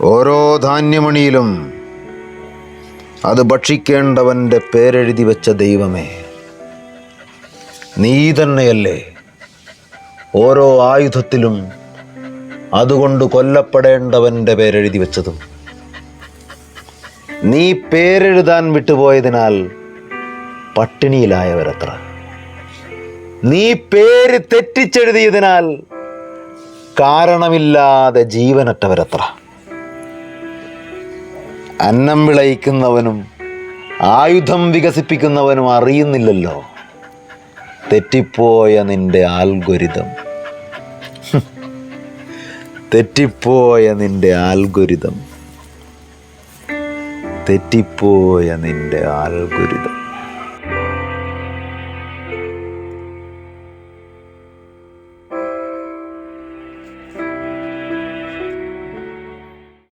ഓരോ ധാന്യമണിയിലും അത് ഭക്ഷിക്കേണ്ടവൻ്റെ പേരെഴുതി വെച്ച ദൈവമേ, നീ തന്നെയല്ലേ ഓരോ ആയുധത്തിലും അതുകൊണ്ട് കൊല്ലപ്പെടേണ്ടവൻ്റെ പേരെഴുതി വെച്ചതും? നീ പേരെഴുതാൻ വിട്ടുപോയതിനാൽ പട്ടിണിയിലായവരത്ര. നീ പേര് തെറ്റിച്ചെഴുതിയതിനാൽ കാരണമില്ലാതെ ജീവനറ്റവരത്ര. അന്നം വിളയിക്കുന്നവനും ആയുധം വികസിപ്പിക്കുന്നവനും അറിയുന്നില്ലല്ലോ തെറ്റിപ്പോയ നിന്റെ ആൽഗോരിതം. തെറ്റിപ്പോയ നിന്റെ ആൽഗോരിതം. തെറ്റിപ്പോയ നിന്റെ ആൽഗോരിതം.